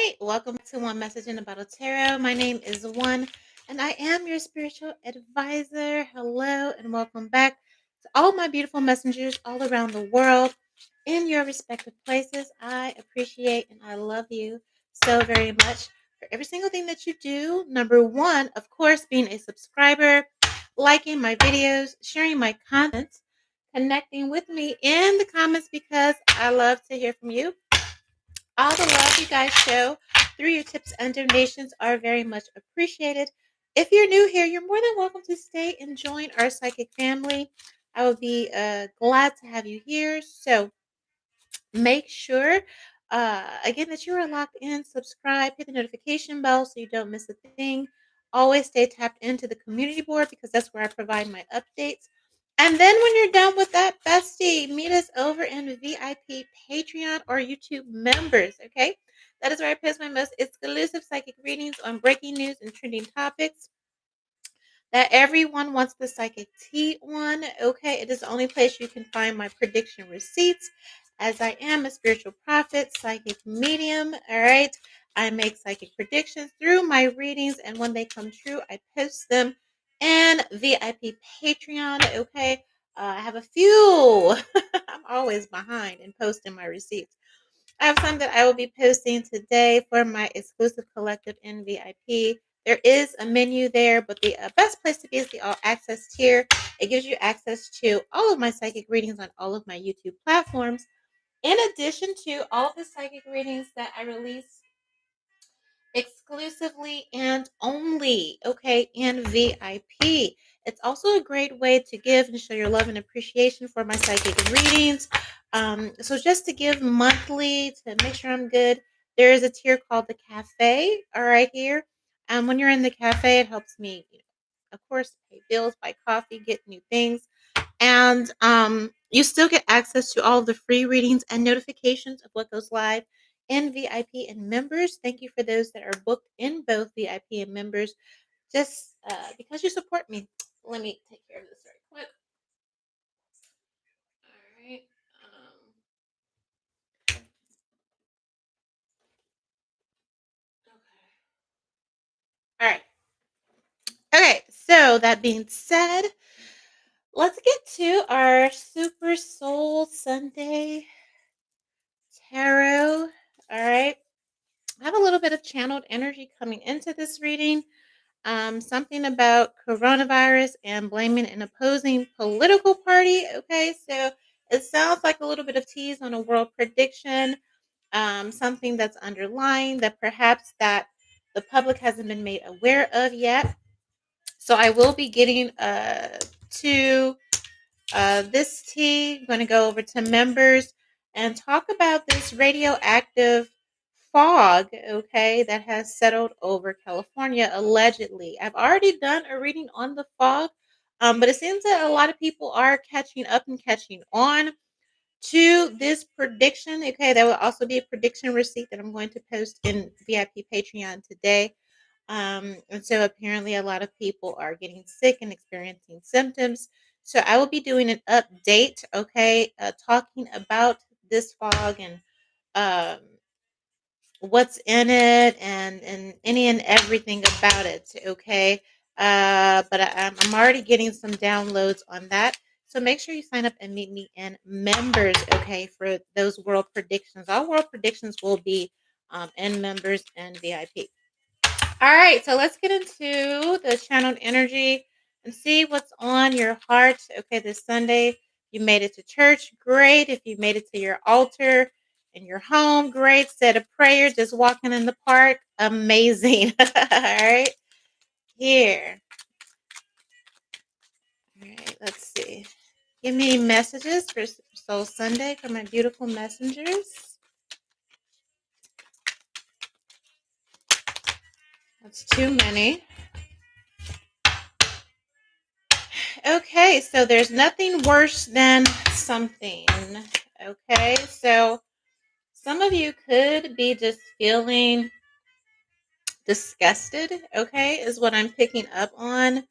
right, welcome to One Message in a Bottle Tarot. My name is One, and I am your spiritual advisor. Hello, and welcome back to all my beautiful messengers all around the world in your respective places. I appreciate and I love you so very much for every single thing that you do. Number one, of course, being a subscriber, liking my videos, sharing my content, connecting with me in the comments because I love to hear from you. All the love you guys show through your tips and donations are very much appreciated. If you're new here, you're more than welcome to stay and join our psychic family. I would be glad to have you here. So make sure, again, that you are locked in, subscribe, hit the notification bell so you don't miss a thing. Always stay tapped into the community board because that's where I provide my updates. And then when you're done with that, bestie, meet us over in VIP Patreon or YouTube members, okay? That is where I post my most exclusive psychic readings on breaking news and trending topics that everyone wants the psychic tea on. Okay, it is the only place you can find my prediction receipts, as I am a spiritual prophet, psychic medium. All right, I make psychic predictions through my readings, and when they come true, I post them in VIP Patreon. Okay, I have a few. I'm always behind in posting my receipts. I have some that I will be posting today for my exclusive collective in VIP. There is a menu there, but the best place to be is the all access tier. It gives you access to all of my psychic readings on all of my YouTube platforms, in addition to all of the psychic readings that I release exclusively and only, okay, in VIP. It's also a great way to give and show your love and appreciation for my psychic readings. So just to give monthly to make sure I'm good, there is a tier called the cafe, all right, here. When you're in the cafe, it helps me, of course, pay bills, buy coffee, get new things. And you still get access to all of the free readings and notifications of what goes live in VIP and members. Thank you for those that are booked in both VIP and members. Just because you support me. Let me take care of this very quick. All right. Okay. All right. Okay. So that being said, let's get to our Super Soul Sunday Tarot. All right. I have a little bit of channeled energy coming into this reading. Something about coronavirus and blaming an opposing political party. Okay, so it sounds like a little bit of tease on a world prediction. Something that's underlying that perhaps that the public hasn't been made aware of yet. So I will be getting to this tea. I'm going to go over to members and talk about this radioactive fog, okay, that has settled over California allegedly. I've already done a reading on the fog, but it seems that a lot of people are catching up and catching on to this prediction. Okay, there will also be a prediction receipt that I'm going to post in VIP Patreon today. And so apparently a lot of people are getting sick and experiencing symptoms. So I will be doing an update, okay, talking about this fog and um, what's in it and any and everything about it, okay. But I'm already getting some downloads on that. So make sure you sign up and meet me in members, okay, for those world predictions. All world predictions will be in members and VIP. All right, so let's get into the channeled energy and see what's on your heart. Okay, this Sunday, you made it to church. Great. If you made it to your altar in your home, great. Said a prayer, just walking in the park. Amazing. All right, here. All right, let's see. Give me messages for Soul Sunday for my beautiful messengers. That's too many. Okay, so there's nothing worse than something. Okay, so some of you could be just feeling disgusted, okay, is what I'm picking up on.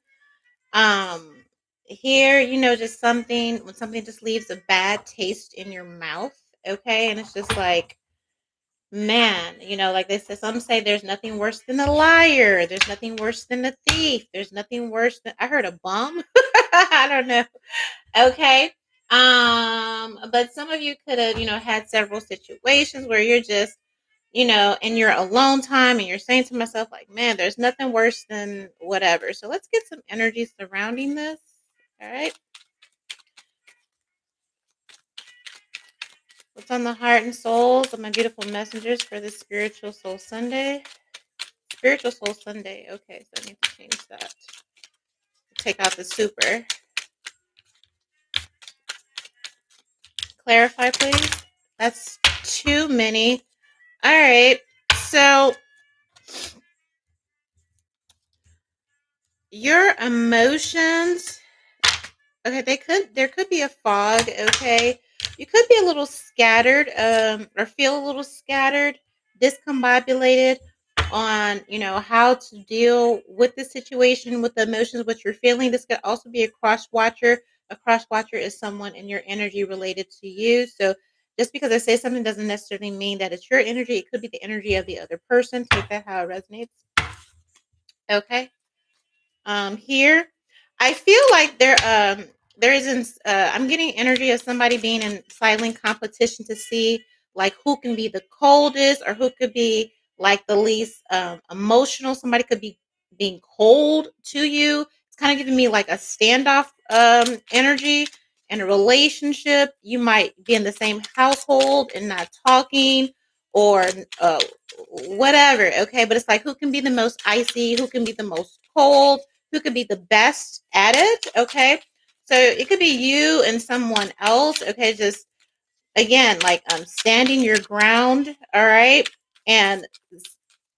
Here, just something when something just leaves a bad taste in your mouth, okay, and it's just like, man, like they say, some say there's nothing worse than a liar. There's nothing worse than a thief. There's nothing worse than, I heard, a bum. I don't know. Okay. But some of you could have, had several situations where you're just, in your alone time and you're saying to myself, like, man, there's nothing worse than whatever. So let's get some energy surrounding this. All right. What's on the heart and souls of my beautiful messengers for this Spiritual Soul Sunday? Spiritual Soul Sunday. Okay, so I need to change that. Take out the super. Clarify, please. That's too many. All right. So your emotions, okay, there could be a fog, okay? You could be a little scattered, or feel a little scattered, discombobulated on, how to deal with the situation, with the emotions, what you're feeling. This could also be a cross watcher. A cross watcher is someone in your energy related to you. So just because I say something doesn't necessarily mean that it's your energy. It could be the energy of the other person. Take that how it resonates. Okay. Here I feel like there isn't I'm getting energy of somebody being in silent competition to see like who can be the coldest or who could be like the least emotional. Somebody could be being cold to you. It's kind of giving me like a standoff energy in a relationship. You might be in the same household and not talking, or uh whatever. Okay, but it's like who can be the most icy, who can be the most cold, who could be the best at it. Okay. So it could be you and someone else. Okay. Just again, like standing your ground. All right. And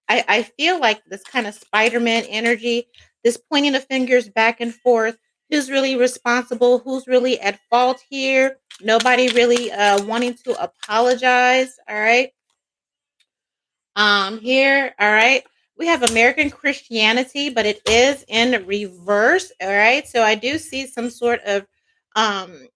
I feel like this kind of Spider-Man energy, this pointing of fingers back and forth. Who's really responsible? Who's really at fault here? Nobody really wanting to apologize. All right. Here, all right, we have American Christianity, but it is in reverse. All right, so I do see some sort of um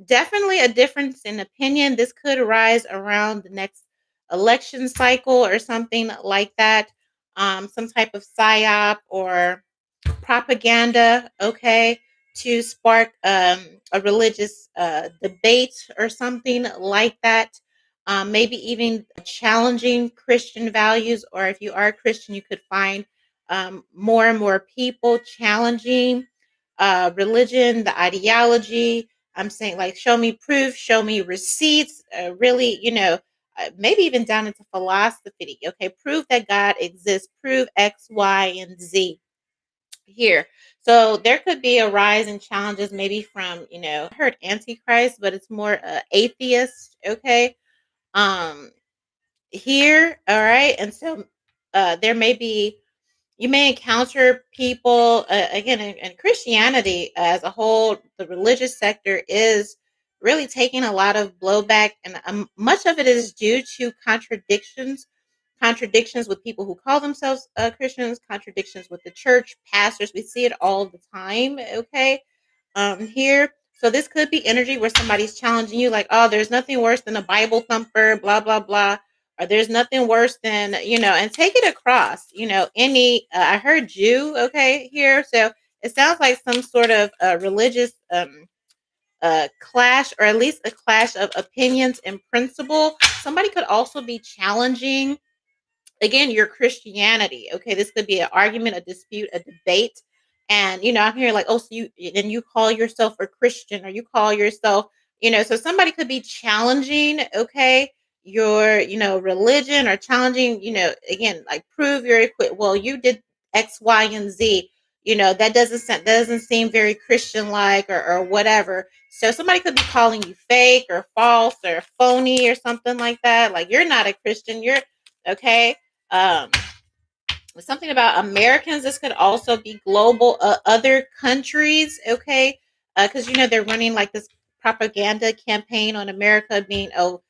definitely a difference in opinion. This could arise around the next election cycle or something like that. Some type of psyop or propaganda, okay, to spark a religious debate or something like that. Maybe even challenging Christian values, or if you are a Christian, you could find more and more people challenging religion, the ideology. I'm saying, like, show me proof, show me receipts, really, maybe even down into philosophy. Okay, prove that God exists, prove X, Y, and Z here. So there could be a rise in challenges, maybe from, I heard antichrist, but it's more atheist. Okay. Um, here, all right. And so there may be, you may encounter people again in Christianity as a whole. The religious sector is really taking a lot of blowback, and much of it is due to contradictions with people who call themselves Christians, contradictions with the church pastors. We see it all the time. Okay, here. So this could be energy where somebody's challenging you, like, oh, there's nothing worse than a Bible thumper, blah blah blah, or there's nothing worse than, and take it across, any. I heard Jew, okay, here. So it sounds like some sort of religious clash, or at least a clash of opinions and principle. Somebody could also be challenging, again, your Christianity. Okay, this could be an argument, a dispute, a debate. And I'm hearing like, oh, so you call yourself a Christian, or you call yourself, so somebody could be challenging, okay, your, religion, or challenging, again, like, prove your equip. Well, you did X, Y, and Z. That doesn't seem very Christian like, or whatever. So somebody could be calling you fake or false or phony or something like that. Like, you're not a Christian. You're okay. um Something about Americans. This could also be global, other countries, okay, because they're running like this propaganda campaign on America being, oh,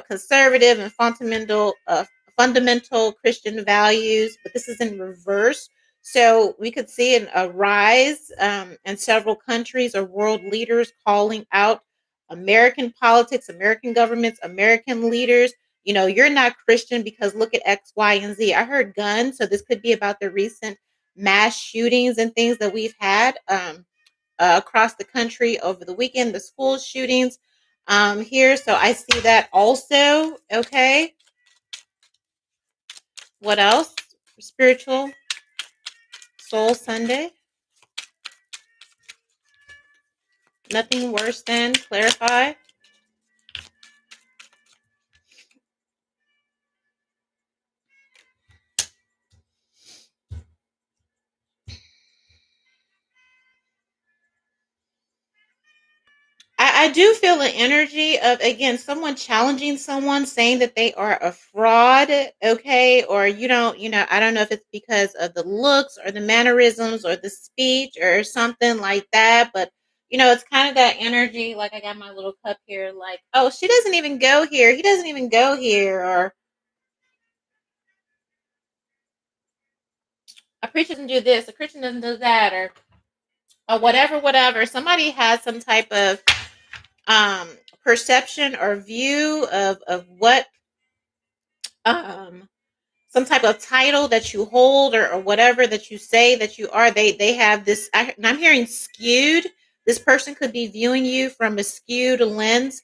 conservative and fundamental Christian values, but this is in reverse. So we could see a rise in several countries or world leaders calling out American politics, American governments, American leaders, you're not Christian because look at X, Y, and Z. I heard guns, so this could be about the recent mass shootings and things that we've had across the country over the weekend, the school shootings here. So I see that also. Okay. What else? Spiritual Soul Sunday. Nothing worse than clarify. I do feel the energy of, again, someone challenging someone, saying that they are a fraud, okay? Or I don't know if it's because of the looks or the mannerisms or the speech or something like that, but it's kind of that energy. Like I got my little cup here, like, oh, she doesn't even go here. He doesn't even go here. Or a preacher doesn't do this, a Christian doesn't do that, or whatever, whatever. Somebody has some type of um perception or view of what um some type of title that you hold, or whatever that you say that you are. They have this, and I'm hearing skewed. This person could be viewing you from a skewed lens.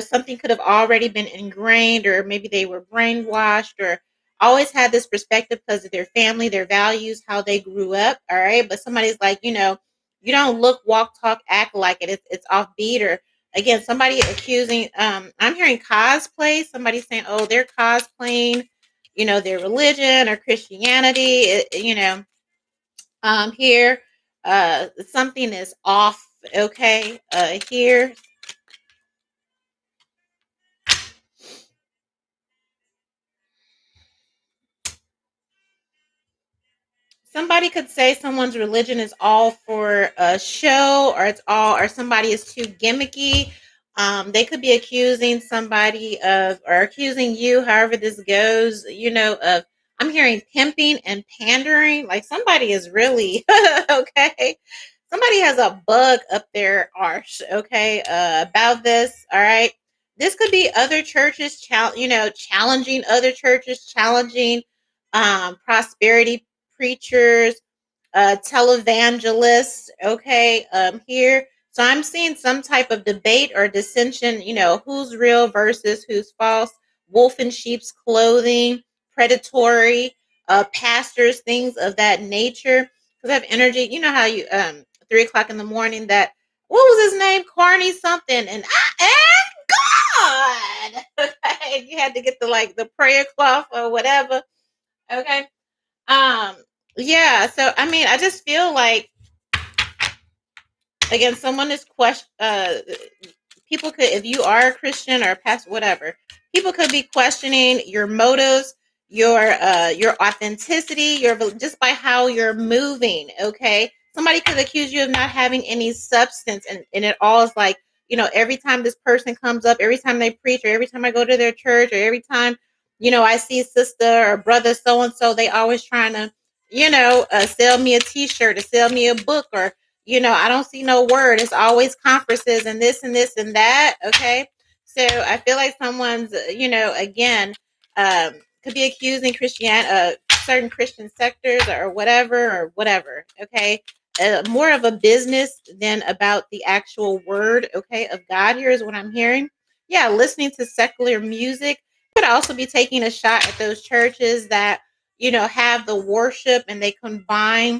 Something could have already been ingrained, or maybe they were brainwashed, or always had this perspective because of their family, their values, how they grew up. All right. But somebody's like, you don't look, walk, talk, act like it. It's offbeat. Or again, somebody accusing, I'm hearing cosplay. Somebody saying, oh, they're cosplaying, their religion or Christianity. Here, something is off. Okay. Here, somebody could say someone's religion is all for a show, or it's all, or somebody is too gimmicky. They could be accusing somebody of, or accusing you, however this goes, of, I'm hearing pimping and pandering. Like somebody is really, okay. Somebody has a bug up their arse, okay, about this. All right. This could be other churches, challenging other churches, challenging prosperity preachers, televangelists, okay, here. So I'm seeing some type of debate or dissension, who's real versus who's false, wolf in sheep's clothing, predatory, pastors, things of that nature. Because I have energy. You know how 3 o'clock in the morning, that, what was his name? Carney something, and I am God. Okay. You had to get the prayer cloth or whatever. Okay. Um, yeah, so I mean, I just feel like, again, someone is people could, if you are a Christian or a pastor, whatever, people could be questioning your motives, your authenticity, your, just by how you're moving. Okay, somebody could accuse you of not having any substance, and it all is like, every time this person comes up, every time they preach, or every time I go to their church, or every time I see sister or brother so and so, they always trying to sell me a T-shirt, or sell me a book, or I don't see no word. It's always conferences and this and this and that. Okay. So I feel like someone's, again, um, could be accusing certain Christian sectors, or whatever, or whatever. Okay. More of a business than about the actual word, okay, of God. Here is what I'm hearing. Yeah. Listening to secular music. Could also be taking a shot at those churches that, have the worship, and they combine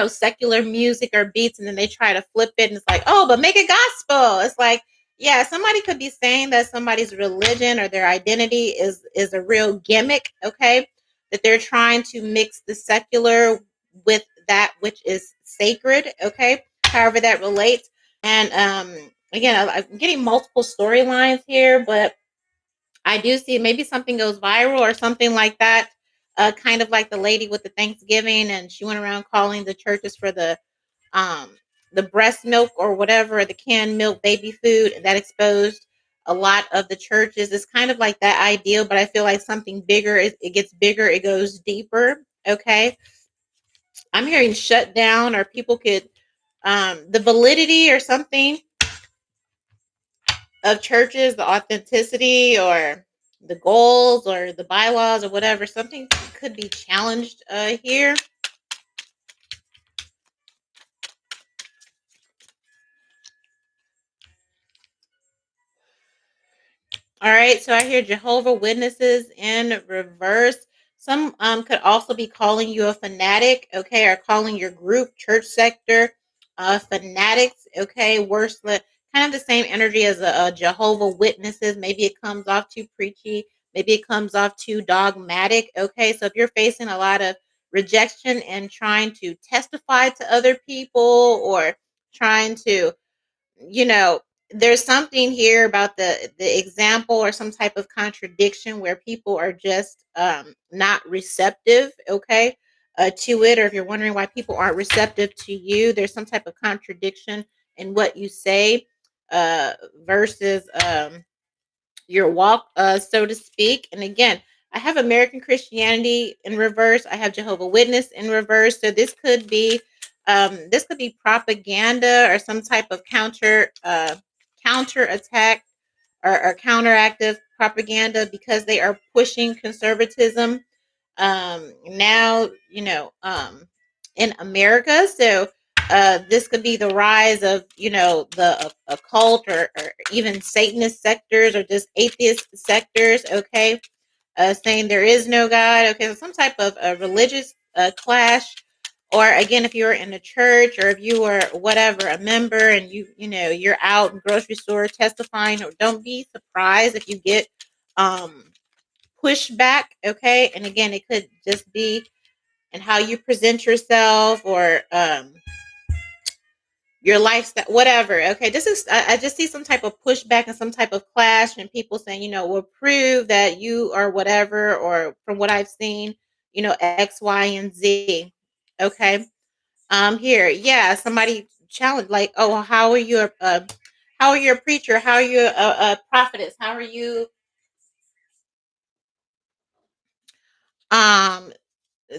secular music or beats, and then they try to flip it, and it's like, oh, but make it gospel. It's like, yeah, somebody could be saying that somebody's religion or their identity is a real gimmick, okay? That they're trying to mix the secular with that which is sacred, okay? However that relates. And again, I'm getting multiple storylines here, but I do see maybe something goes viral or something like that. Kind of like the lady with the Thanksgiving, and she went around calling the churches for um the breast milk or whatever, the canned milk, baby food that exposed a lot of the churches. It's kind of like that ideal, but I feel like something bigger. It gets bigger. It goes deeper. Okay, I'm hearing shut down, or people could the validity or something of churches, the authenticity, or the goals or the bylaws or whatever. Something could be challenged here. All right, so I hear Jehovah Witnesses in reverse. Some could also be calling you a fanatic, okay, or calling your group, church sector, fanatics, okay, kind of the same energy as a Jehovah Witnesses. Maybe it comes off too preachy, maybe it comes off too dogmatic, okay. So if you're facing a lot of rejection and trying to testify to other people or trying to you know there's something here about the example or some type of contradiction where people are just not receptive, okay, to it. Or if you're wondering why people aren't receptive to you, there's some type of contradiction in what you say uh versus your walk, so to speak. And again, I have American Christianity in reverse. I have Jehovah Witness in reverse. So this could be propaganda or some type of counter attack or counteractive propaganda because they are pushing conservatism now, in America. So this could be the rise of, the occult or even Satanist sectors or just atheist sectors, okay, saying there is no God, okay, so some type of religious clash. Or again, if you're in a church or if you are whatever a member and you're out in grocery store testifying, or don't be surprised if you get um pushback, okay. And again, it could just be in how you present yourself or your lifestyle, whatever, okay. I just see some type of pushback and some type of clash, and people saying, we'll prove that you are whatever, or from what I've seen, X, Y, and Z, okay. Here, yeah, somebody challenged, like, oh, how are you a preacher, how are you a prophetess, how are you um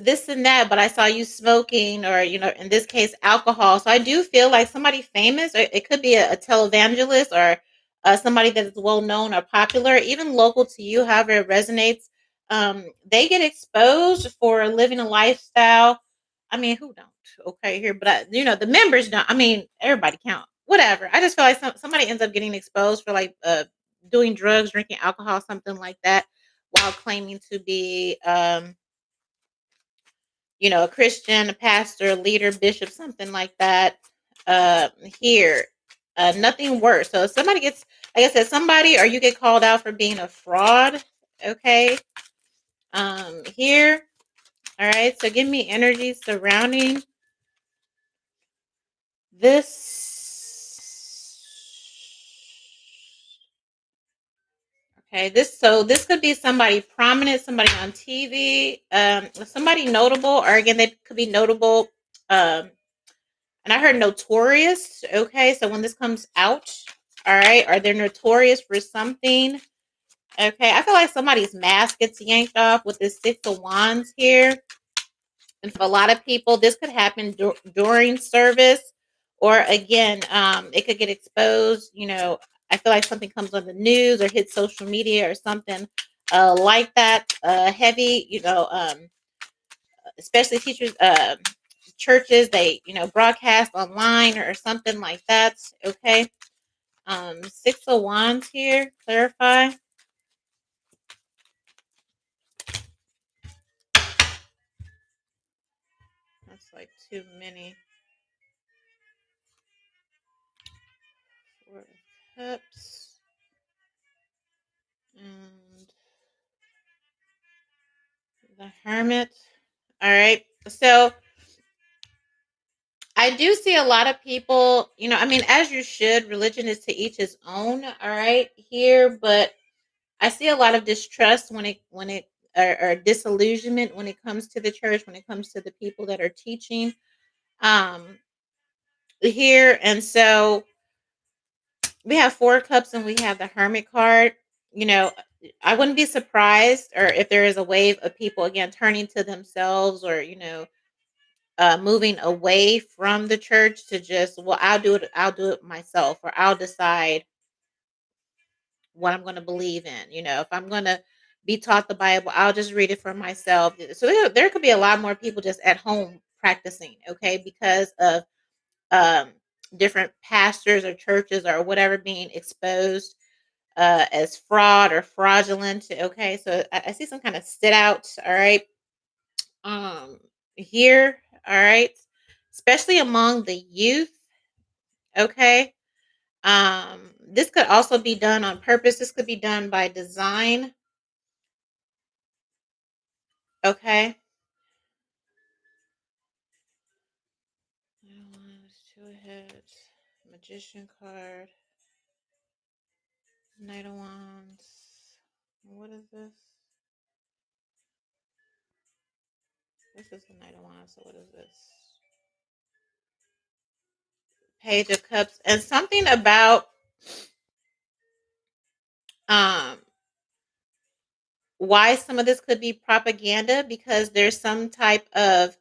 this and that, but I saw you smoking, or in this case, alcohol. So I do feel like somebody famous, or it could be a televangelist, or somebody that is well known or popular, even local to you, however it resonates. They get exposed for living a lifestyle. I mean, who don't? Okay, here, but the members don't. I mean, everybody count. Whatever. I just feel like somebody ends up getting exposed for like doing drugs, drinking alcohol, something like that, while claiming to be a Christian, a pastor, a leader, bishop, something like that. Uh, here, nothing worse. So if somebody gets, like I said, somebody, or you get called out for being a fraud. Okay. Here. All right. So give me energy surrounding this. Okay. This could be somebody prominent, somebody on TV, somebody notable, or again, they could be notable. Um, And I heard notorious. Okay, so when this comes out, all right, are they notorious for something? Okay, I feel like somebody's mask gets yanked off with this Six of Wands here. And for a lot of people, this could happen during service, or again, it could get exposed. I feel like something comes on the news or hits social media or something like that. Heavy, especially teachers, churches, they broadcast online or something like that, okay. Six of Wands here, clarify. That's like too many. Four of Cups and the Hermit. All right, so I do see a lot of people, I mean, as you should, religion is to each his own, all right, here, but I see a lot of distrust when it or disillusionment when it comes to the church, when it comes to the people that are teaching um here. And so we have Four of Cups and we have the Hermit card. You know, I wouldn't be surprised, or if there is a wave of people again turning to themselves, or moving away from the church to just, well, I'll do it myself, or I'll decide what I'm going to believe in. If I'm going to be taught the Bible, I'll just read it for myself. So there could be a lot more people just at home practicing, okay, because of um, different pastors or churches or whatever being exposed as fraud or fraudulent. Okay, so I see some kind of sit out. All right, here. All right, especially among the youth. Okay, this could also be done on purpose. This could be done by design. Okay. Two heads, magician card, Knight of Wands. What is this? This is the Knight of Wands. So what is this? Page of Cups, and something about um why some of this could be propaganda, because there's some type of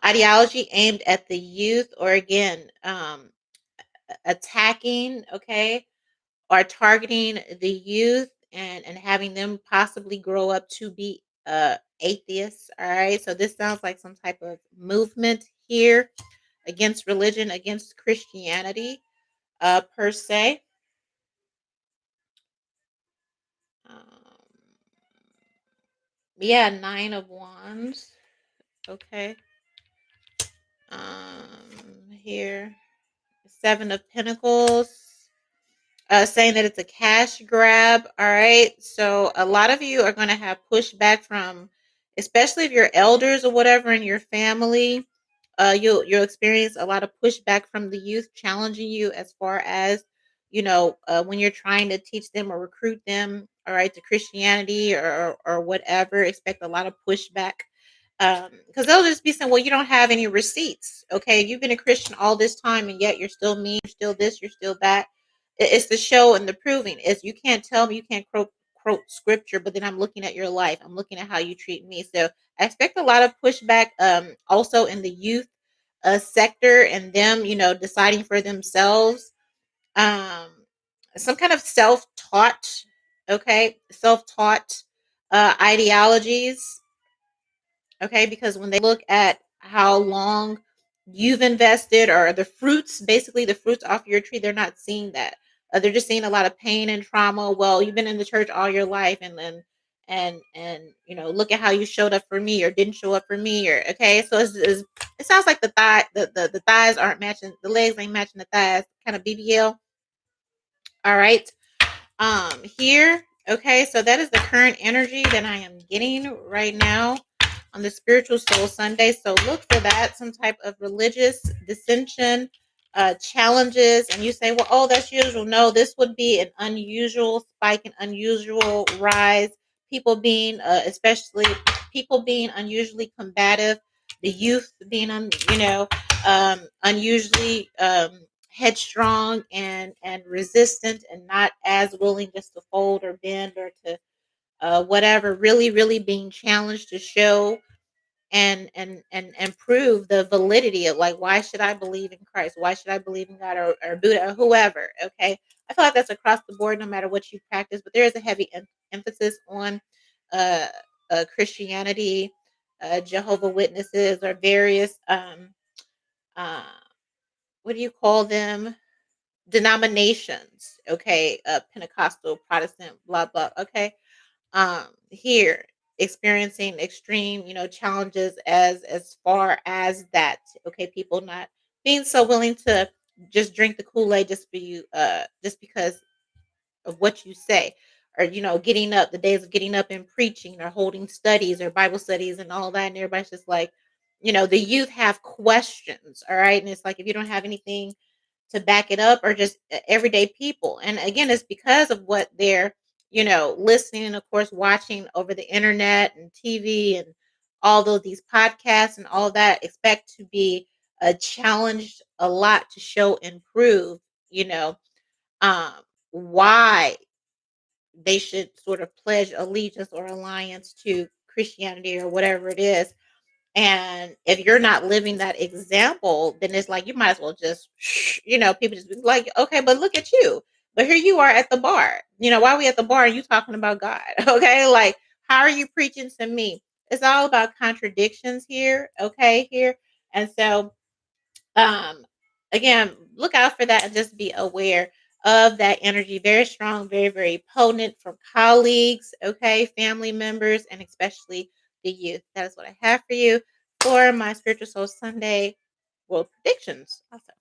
ideology aimed at the youth, or again, attacking, okay, or targeting the youth, and having them possibly grow up to be atheists. All right, so this sounds like some type of movement here against religion, against Christianity, per se. Um, yeah, Nine of Wands. Okay. Here, Seven of Pentacles, saying that it's a cash grab. All right. So a lot of you are going to have pushback from, especially if you're elders or whatever in your family. You'll experience a lot of pushback from the youth, challenging you as far as when you're trying to teach them or recruit them, all right, to Christianity or whatever. Expect a lot of pushback, because they'll just be saying, well, you don't have any receipts. Okay, you've been a Christian all this time and yet you're still mean, you're still this, you're still that. It's the show and the proving. Is you can't tell me, you can't quote scripture, but then I'm looking at your life, I'm looking at how you treat me. So I expect a lot of pushback, also in the youth sector, and them, deciding for themselves, um some kind of self-taught, okay, self-taught ideologies. Okay, because when they look at how long you've invested, or the fruits, basically the fruits off your tree, they're not seeing that. They're just seeing a lot of pain and trauma. Well, you've been in the church all your life, and then and look at how you showed up for me or didn't show up for me, or okay. So it sounds like the thighs aren't matching, the legs ain't matching the thighs, kind of BBL. All right. Here, okay, so that is the current energy that I am getting right now on the Spiritual Soul Sunday. So look for that, some type of religious dissension, challenges, and you say, well, oh, that's usual. No, this would be an unusual spike, an unusual rise. People being, especially people being unusually combative, the youth being, unusually headstrong and resistant, and not as willing just to fold or bend or to whatever, really being challenged to show and prove the validity of, like, why should I believe in Christ, why should I believe in God, or Buddha, or whoever. Okay, I feel like that's across the board, no matter what you practice, but there is a heavy emphasis on uh, Christianity, Jehovah Witnesses, or various uh, what do you call them, denominations. Okay, Pentecostal, Protestant, blah blah. Okay, here, experiencing extreme, challenges as far as that. Okay, people not being so willing to just drink the Kool-Aid, just because of what you say, or getting up, the days of getting up and preaching, or holding studies or Bible studies and all that, and everybody's just like, the youth have questions. All right, and it's like, if you don't have anything to back it up, or just everyday people. And again, it's because of what they're, listening, and of course watching over the internet and TV and all these podcasts and all that, expect to be challenged a lot to show and prove, you know, um, why they should sort of pledge allegiance or alliance to Christianity or whatever it is. And if you're not living that example, then it's like, you might as well just, people just be like, okay, but look at you. But here you are at the bar. Why are we at the bar and you talking about God? Okay. Like, how are you preaching to me? It's all about contradictions here. Okay. Here. And so, um, again, look out for that and just be aware of that energy. Very strong, very, very potent from colleagues, okay, family members, and especially the youth. That is what I have for you for my Spiritual Soul Sunday world predictions. Also.